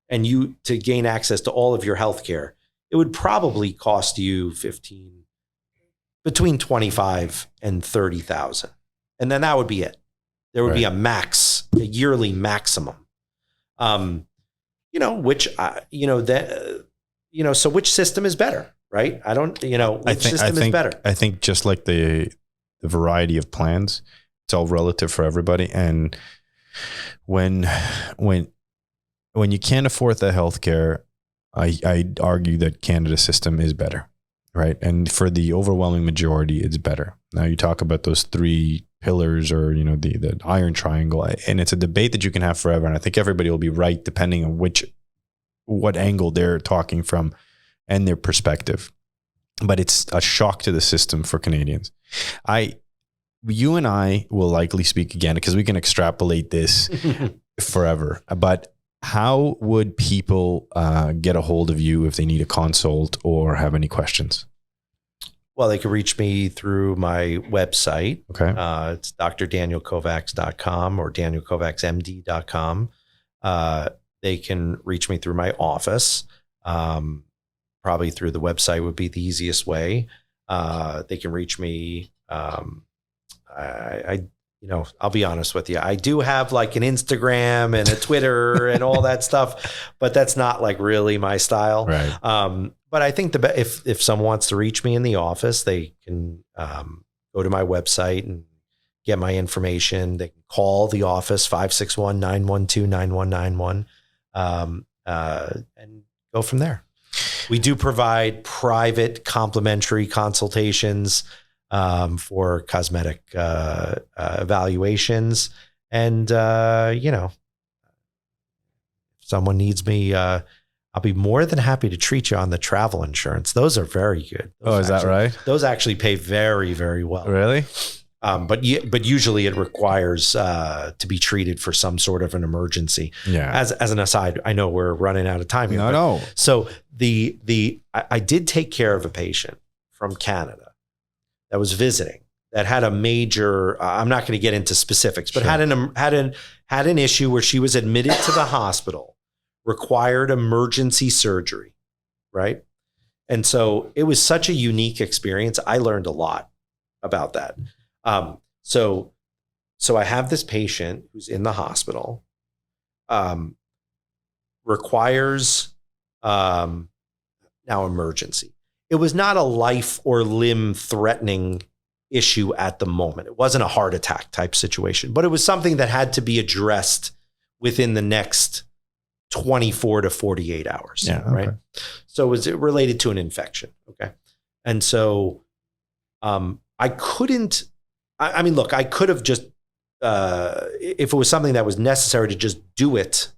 and you to gain access to all of your healthcare, it would probably cost you between 25 and 30,000. And then that would be it. There would be a yearly maximum. So which system is better, right? System is better? I think just like the variety of plans, it's all relative for everybody. And when you can't afford the healthcare, I'd argue that Canada's system is better, right? And for the overwhelming majority, it's better. Now you talk about those three pillars or, the iron triangle, and it's a debate that you can have forever. And I think everybody will be right depending on what angle they're talking from and their perspective. But it's a shock to the system for Canadians. You and I will likely speak again because we can extrapolate this forever. But how would people get a hold of you if they need a consult or have any questions? Well, they can reach me through my website. Okay. It's drdanielkovacs.com or danielkovacsmd.com. They can reach me through my office. Probably through the website would be the easiest way. They can reach me. I'll be honest with you. I do have like an Instagram and a Twitter and all that stuff, but that's not like really my style. Right. But I think if someone wants to reach me in the office, they can go to my website and get my information. They can call the office 561-912-9191 and go from there. We do provide private complimentary consultations for cosmetic evaluations. And, if someone needs me, I'll be more than happy to treat you on the travel insurance. Those are very good. Is that right? Those actually pay very, very well. Really? But usually it requires to be treated for some sort of an emergency. Yeah. As an aside, I know we're running out of time here. No. So I did take care of a patient from Canada that was visiting that had a major. I'm not going to get into specifics, but had an issue where she was admitted to the hospital, required emergency surgery, right? And so it was such a unique experience. I learned a lot about that. So I have this patient who's in the hospital, requires now emergency. It was not a life or limb threatening issue at the moment. It wasn't a heart attack type situation, but it was something that had to be addressed within the next 24 to 48 hours. Yeah, right. okay. So was it related to an infection? Okay. And so, I couldn't, look, I could have just, if it was something that was necessary to just do it,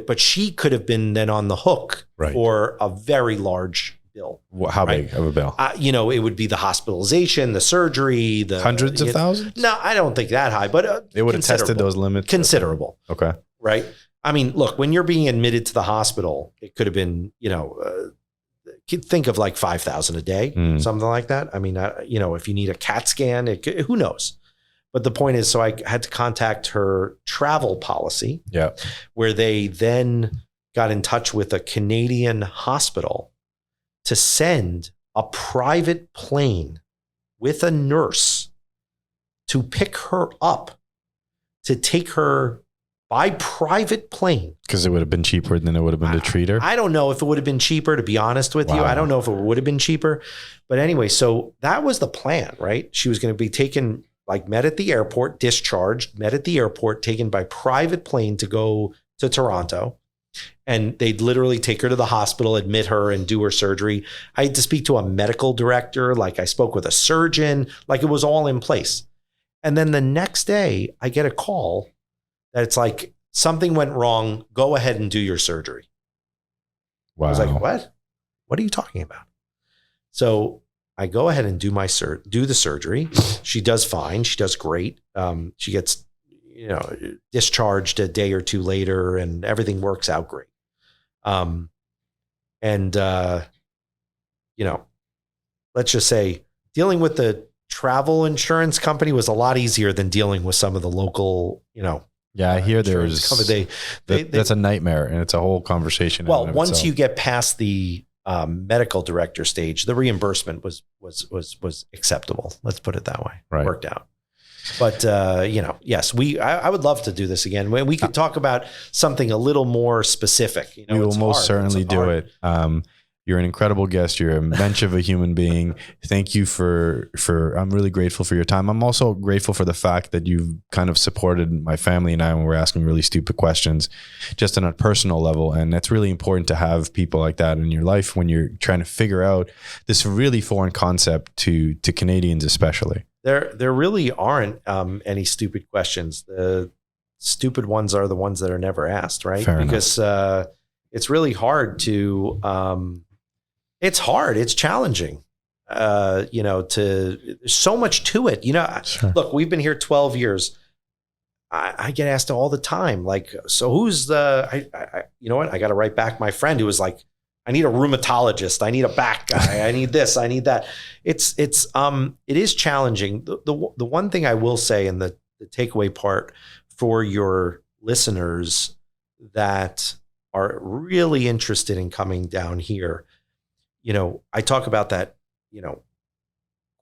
but she could have been then on the hook for a very large bill. How big of a bill? It would be the hospitalization, the surgery, the hundreds of thousands? No, I don't think that high, but they would have tested those limits. Considerable. Okay. Right. Look, when you're being admitted to the hospital, it could have been, think of like 5,000 a day, something like that. If you need a CAT scan, who knows? But the point is, so I had to contact her travel policy, where they then got in touch with a Canadian hospital to send a private plane with a nurse to pick her up, to take her by private plane. Because it would have been cheaper than it would have been to treat her? I don't know if it would have been cheaper, to be honest with you. I don't know if it would have been cheaper. But anyway, so that was the plan, right? She was going to be taken, met at the airport, discharged, met at the airport, taken by private plane to go to Toronto. And they'd literally take her to the hospital, admit her, and do her surgery. I had to speak to a medical director. I spoke with a surgeon. It was all in place. And then the next day, I get a call that it's something went wrong. Go ahead and do your surgery. Wow. I was like, what? What are you talking about? So I go ahead and do the surgery. She does fine. She does great. She gets, discharged a day or two later, and everything works out great. Let's just say dealing with the travel insurance company was a lot easier than dealing with some of the local, Yeah, I hear there's that's a nightmare, and it's a whole conversation. Well, once you get past the medical director stage, the reimbursement was acceptable. Let's put it that way. Right. Worked out. But yes, I would love to do this again. We could talk about something a little more specific. We will most certainly do it. You're an incredible guest. You're a mensch of a human being. Thank you for, I'm really grateful for your time. I'm also grateful for the fact that you've kind of supported my family and I when we're asking really stupid questions, just on a personal level. And that's really important to have people like that in your life when you're trying to figure out this really foreign concept to Canadians, especially. There really aren't any stupid questions. The stupid ones are the ones that are never asked, right? Fair because it's really hard to, it's hard. It's challenging, there's so much to it. Sure. Look, we've been here 12 years. I get asked all the time, like, so who's I you know what? I got to write back my friend who was like, I need a rheumatologist. I need a back guy. I need this. I need that. It is challenging. The one thing I will say, and the takeaway part for your listeners that are really interested in coming down here, I talk about that,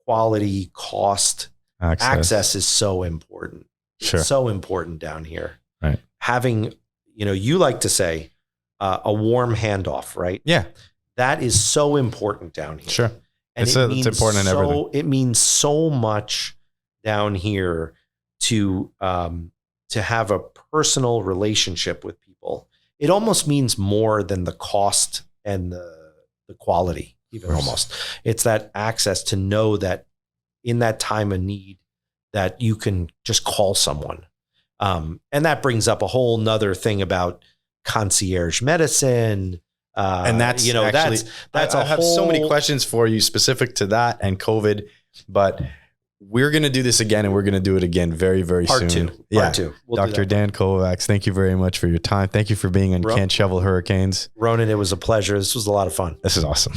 quality, cost, access is so important. Sure. It's so important down here. Right. Having, you like to say a warm handoff, right? Yeah. That is so important down here. Sure. And it's important in everything. It means so much down here to have a personal relationship with people. It almost means more than the cost and the quality, even almost. It's that access to know that in that time of need that you can just call someone. And that brings up a whole nother thing about concierge medicine. And that's, I have so many questions for you specific to that and COVID, but we're going to do this again, and we're going to do it again very, very soon. Part two. Dr. Dan Kovacs, thank you very much for your time. Thank you for being on Can't Shovel Hurricanes. Ronan, it was a pleasure. This was a lot of fun. This is awesome.